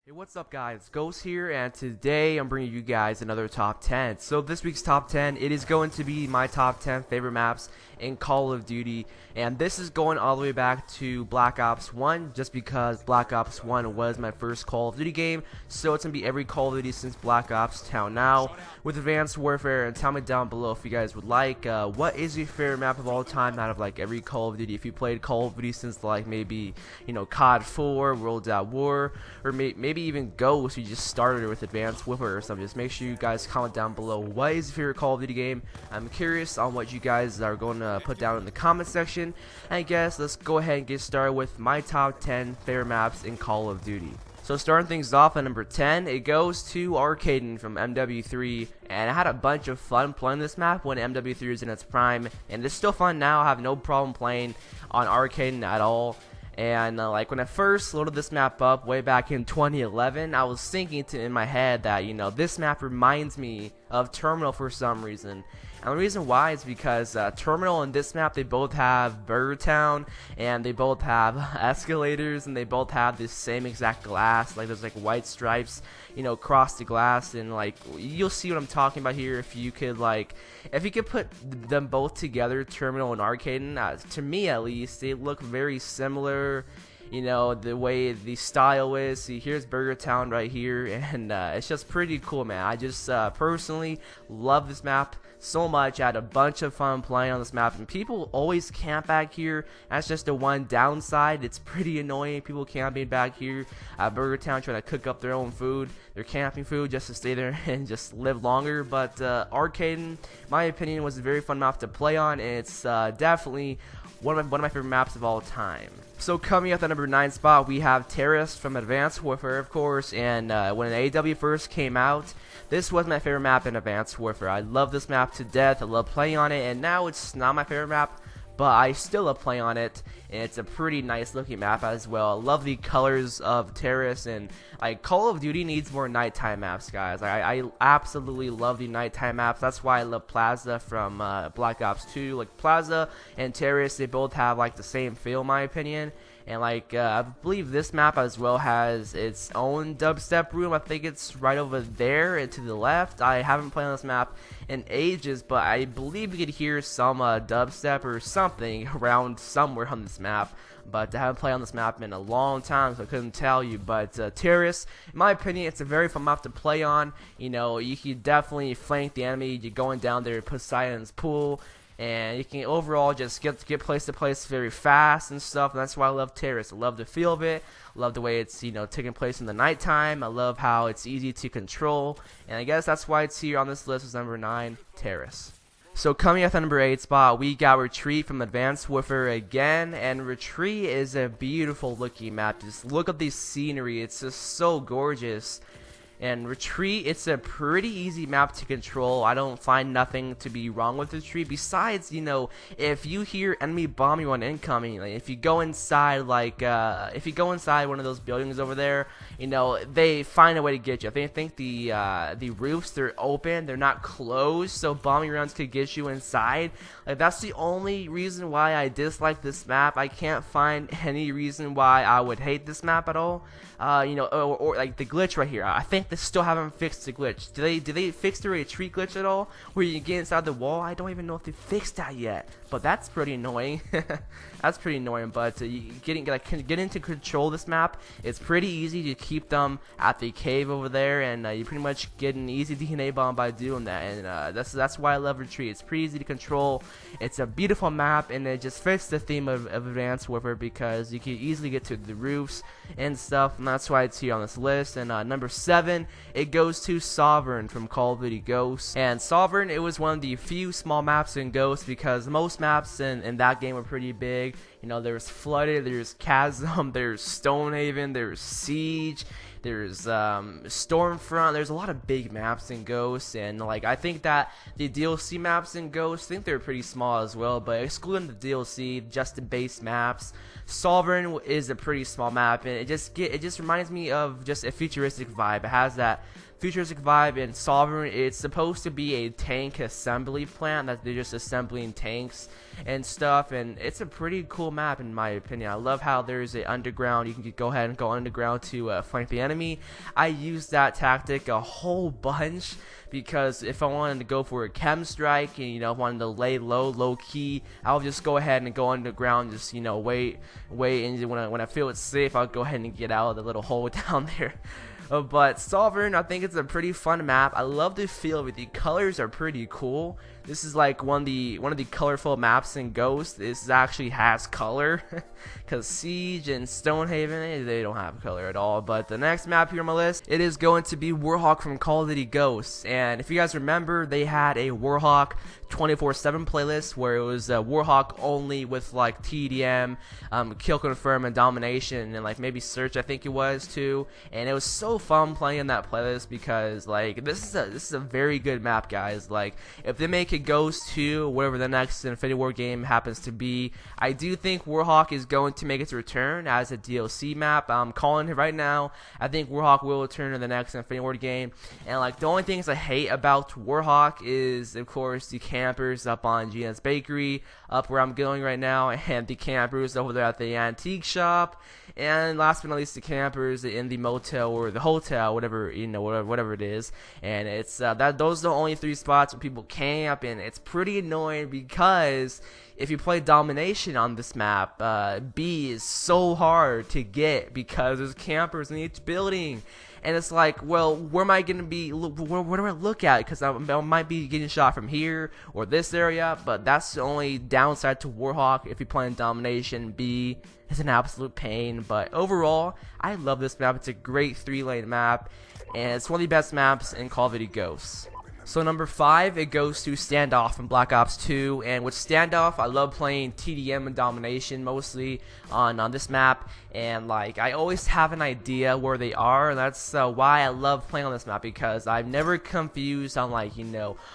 Hey, what's up guys? Ghost here, and today I'm bringing you guys another top 10. So this week's top 10, it is going to be my top 10 favorite maps in Call of Duty, and this is going all the way back to Black Ops 1, just because Black Ops 1 was my first Call of Duty game, so it's going to be every Call of Duty since Black Ops till now, with Advanced Warfare. And tell me down below if you guys would like, what is your favorite map of all time out of like every Call of Duty? If you played Call of Duty since like maybe, you know, COD 4, World at War, or maybe even Ghost, you just started with Advanced Warfare or something. Just make sure you guys comment down below what is your favorite Call of Duty game. I'm curious on what you guys are going to put down in the comment section. And I guess let's go ahead and get started with my top 10 favorite maps in Call of Duty. So starting things off at number 10, it goes to Kaden from MW3, and I had a bunch of fun playing this map when MW3 was in its prime, and it's still fun now. I have no problem playing on Kaden at all. And like when I first loaded this map up way back in 2011, I was thinking in my head that, you know, this map reminds me of Terminal for some reason. And the reason why is because Terminal and this map, they both have Burger Town, and they both have escalators, and they both have this same exact glass. Like there's like white stripes, you know, across the glass, and like you'll see what I'm talking about here. If you could put them both together, Terminal and Arcaden, to me at least, they look very similar. You know, the way the style is. See, here's Burger Town right here, and it's just pretty cool, man. I just personally love this map so much. I had a bunch of fun playing on this map, and people always camp back here. That's just the one downside. It's pretty annoying. People camping back here at Burger Town trying to cook up their own food, their camping food, just to stay there and just live longer. But Arcaden, my opinion, was a very fun map to play on, and it's definitely one of my favorite maps of all time. So coming up at number 9 spot, we have Terrorist from Advanced Warfare, of course. And when AW first came out, this was my favorite map in Advanced Warfare. I love this map to death. I love playing on it, and now it's not my favorite map, but I still love playing on it, and it's a pretty nice looking map as well. I love the colors of Terrorist, and like Call of Duty needs more nighttime maps, guys. I absolutely love the nighttime maps. That's why I love Plaza from Black Ops 2. Like Plaza and Terrorist, they both have like the same feel, in my opinion. And like I believe this map as well has its own dubstep room. I think it's right over there and to the left. I haven't played on this map in ages, but I believe you could hear some dubstep or something around somewhere on this map. But I haven't played on this map in a long time, so I couldn't tell you. But Terrorist, in my opinion, it's a very fun map to play on. You know, you can definitely flank the enemy. You're going down there to Poseidon's pool, and you can overall just get place to place very fast and stuff. And that's why I love Terrorist. I love the feel of it. I love the way it's, you know, taking place in the nighttime. I love how it's easy to control, and I guess that's why it's here on this list as number 9, Terrorist. So coming at the number 8 spot, we got Retreat from Advanced Warfare again, and Retreat is a beautiful looking map. Just look at the scenery, it's just so gorgeous. And Retreat, it's a pretty easy map to control. I don't find nothing to be wrong with Retreat, besides, you know, if you hear enemy bombing you on incoming, like if you go inside, like if you go inside one of those buildings over there, you know, they find a way to get you. They think the roofs, they're open, they're not closed, so bombing rounds could get you inside. Like that's the only reason why I dislike this map. I can't find any reason why I would hate this map at all. You know, or like the glitch right here. I think they still haven't fixed the glitch. Did they fix the Retreat glitch at all, where you get inside the wall? I don't even know if they fixed that yet. But that's pretty annoying. That's pretty annoying. But getting to control this map, it's pretty easy to keep them at the cave over there, and you pretty much get an easy DNA bomb by doing that. And that's why I love Retreat. It's pretty easy to control. It's a beautiful map, and it just fits the theme of Advanced Warfare, because you can easily get to the roofs and stuff, and that's why it's here on this list. And number 7, it goes to Sovereign from Call of Duty Ghosts. And Sovereign, it was one of the few small maps in Ghosts, because most maps in that game were pretty big. You know, there's Flooded, there's Chasm, there's Stonehaven, there's Siege, there's Stormfront. There's a lot of big maps in Ghosts, and like I think that the DLC maps in Ghosts, I think they're pretty small as well, but excluding the DLC, just the base maps, Sovereign is a pretty small map, and it just reminds me of just a futuristic vibe. It has that futuristic vibe. In Sovereign, it's supposed to be a tank assembly plant that they're just assembling tanks and stuff, and it's a pretty cool map in my opinion. I love how there's a underground, you can go ahead and go underground to flank the enemy. I use that tactic a whole bunch, because if I wanted to go for a chem strike and wanted to lay low key, I'll just go ahead and go underground, just wait, and when I feel it's safe, I'll go ahead and get out of the little hole down there. But Sovereign, I think it's a pretty fun map. I love the feel of it. The colors are pretty cool. This is like one of the colorful maps in Ghost. This actually has color, because Siege and Stonehaven, they don't have color at all. But the next map here on my list, it is going to be Warhawk from Call of Duty Ghosts. And if you guys remember, they had a Warhawk 24/7 playlist where it was Warhawk only with like TDM, kill confirm, and domination, and like maybe search, I think it was too. And it was so fun playing that playlist, because like this is a very good map, guys. Like if they make it Ghost 2, whatever the next Infinity War game happens to be, I do think Warhawk is going to make its return as a DLC map. I'm calling it right now. I think Warhawk will return in the next Infinity War game. And like the only things I hate about Warhawk is, of course, the campers up on Gina's Bakery, up where I'm going right now, and the campers over there at the antique shop, and last but not least, the campers in the motel or the hotel, whatever whatever it is. And it's those are the only 3 spots where people camp, and it's pretty annoying, because if you play domination on this map, B is so hard to get because there's campers in each building. And it's like, well, where am I going to be, where do I look at? Because I might be getting shot from here or this area, but that's the only downside to Warhawk if you're playing domination. B is an absolute pain, but overall, I love this map. It's a great 3-lane map, and it's one of the best maps in Call of Duty Ghosts. So number 5, it goes to Standoff from Black Ops 2, and with Standoff, I love playing TDM and domination mostly on this map, and like I always have an idea where they are, and that's why I love playing on this map, because I'm never confused on like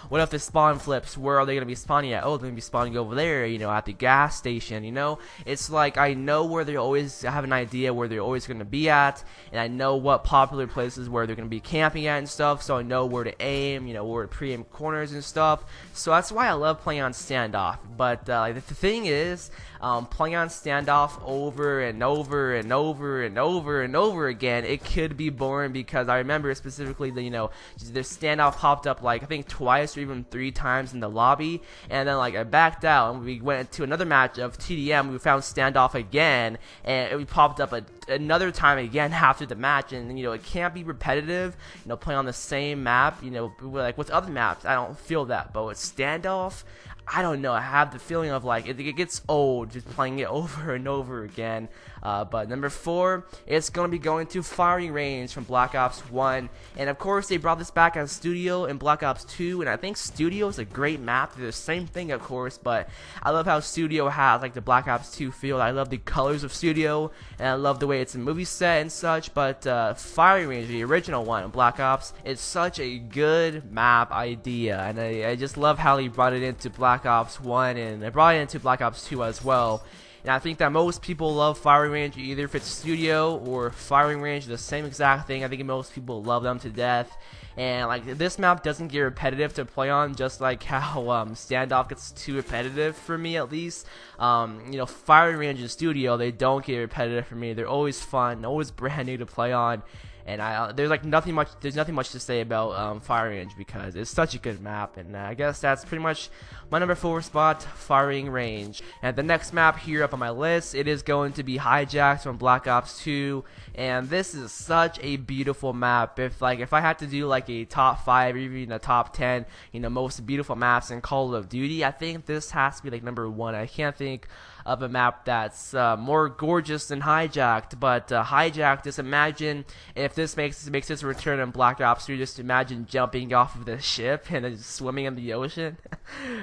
what if the spawn flips, where are they gonna be spawning at? Oh, they're gonna be spawning over there, at the gas station. It's like I know where they always have an idea where they're always gonna be at, and I know what popular places where they're gonna be camping at and stuff, so I know where to aim, where to pre-aim corners and stuff. So that's why I love playing on Standoff. But like the thing is, playing on Standoff over and over and over and over and over again, it could be boring, because I remember specifically the the Standoff popped up like I think twice or even 3 times in the lobby, and then like I backed out and we went to another match of TDM. We found Standoff again, and we popped up another time again after the match, and it can't be repetitive, playing on the same map, like with other maps I don't feel that, but with Standoff, I don't know, I have the feeling of like it gets old just playing it over and over again. But number 4, it's going to be going to Firing Range from Black Ops 1, and of course they brought this back on Studio in Black Ops 2, and I think Studio is a great map. They're the same thing, of course, but I love how Studio has like the Black Ops 2 feel. I love the colors of Studio, and I love the way it's a movie set and such. But Firing Range, the original one in Black Ops, is such a good map idea, and I just love how he brought it into Black Ops 1, and they brought it into Black Ops 2 as well. And I think that most people love Firing Range, either if it's Studio or Firing Range, the same exact thing. I think most people love them to death. And like this map doesn't get repetitive to play on, just like how Standoff gets too repetitive for me, at least. Firing Range and Studio, they don't get repetitive for me. They're always fun, always brand new to play on. And there's nothing much to say about Firing Range, because it's such a good map. And I guess that's pretty much my number 4 spot, Firing Range. And the next map here up on my list, it is going to be Hijacked from Black Ops 2. And this is such a beautiful map. If I had to do like a top 5 or even a top 10, most beautiful maps in Call of Duty, I think this has to be like number 1. I can't think of a map that's more gorgeous than Hijacked. But Hijacked, just imagine if this makes its return in Black Ops 3. Just imagine jumping off of the ship and then just swimming in the ocean.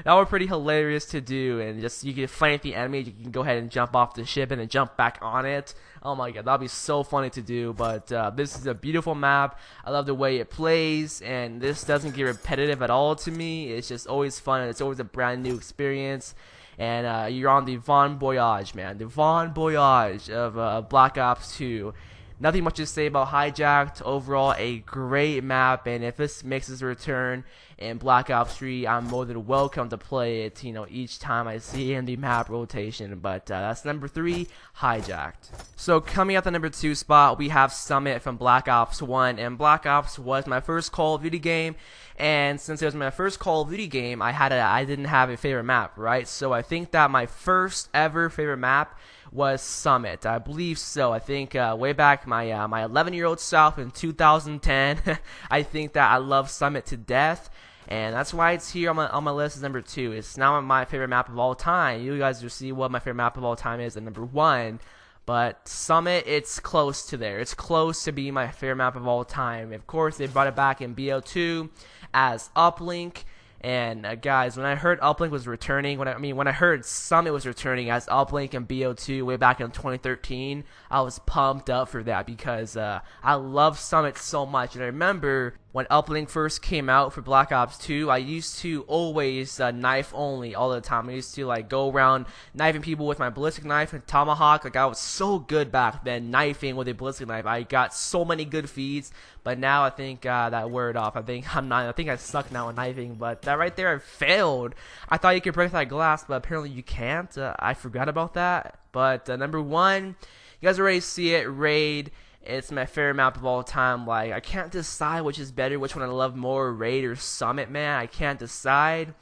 That would be pretty hilarious to do, and just you can flank the enemy, you can go ahead and jump off the ship and then jump back on it. Oh my god, that'd be so funny to do. But this is a beautiful map. I love the way it plays, and this doesn't get repetitive at all to me. It's just always fun, and it's always a brand new experience. And you're on the Bon Voyage, man. The Bon Voyage of Black Ops 2. nothing much to say about Hijacked. Overall, a great map, and if this makes its return in Black Ops 3, I'm more than welcome to play it, each time I see it in the map rotation. But that's number 3, Hijacked. So coming at the number 2 spot, we have Summit from Black Ops 1, and Black Ops was my first Call of Duty game, and since it was my first Call of Duty game, I didn't have a favorite map, right? So I think that my first ever favorite map was Summit. I believe so. I think way back my 11-year-old self in 2010, I think that I love Summit to death, and that's why it's here on my list as number 2. It's now my favorite map of all time. You guys will see what my favorite map of all time is at number 1. But Summit, it's close to there. It's close to being my favorite map of all time. Of course, they brought it back in BO2 as Uplink. And guys, when I heard Uplink was returning, when I heard Summit was returning as Uplink and BO2 way back in 2013, I was pumped up for that because I love Summit so much. And I remember when Uplink first came out for Black Ops 2, I used to always knife only all the time. I used to go around knifing people with my ballistic knife and tomahawk. I was so good back then knifing with a ballistic knife. I got so many good feeds, but now I think that word off. I think I suck now at knifing, but that right there I failed. I thought you could break that glass, but apparently you can't. I forgot about that. But number 1, you guys already see it, Raid. It's my favorite map of all time. I can't decide which is better, which one I love more, Raid or Summit, man. I can't decide.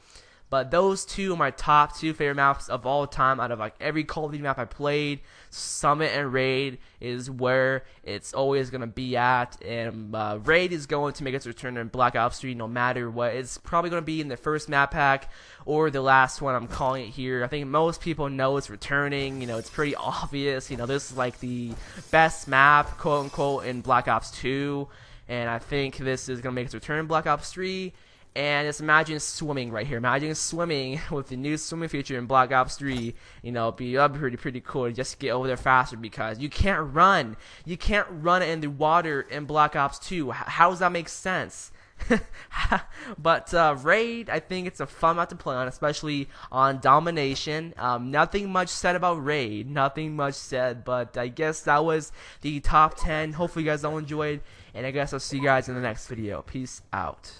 But those two are my top 2 favorite maps of all time out of every Call of Duty map I played. Summit and Raid is where it's always going to be at. And Raid is going to make its return in Black Ops 3 no matter what. It's probably going to be in the first map pack or the last one. I'm calling it here. I think most people know it's returning. It's pretty obvious. This is the best map, quote unquote, in Black Ops 2. And I think this is going to make its return in Black Ops 3. And just imagine swimming right here. Imagine swimming with the new swimming feature in Black Ops 3. It'd be pretty cool just to get over there faster because you can't run. You can't run in the water in Black Ops 2. How does that make sense? But Raid, I think it's a fun map to play on, especially on domination. Nothing much said about Raid. Nothing much said, but I guess that was the top 10. Hopefully you guys all enjoyed, and I guess I'll see you guys in the next video. Peace out.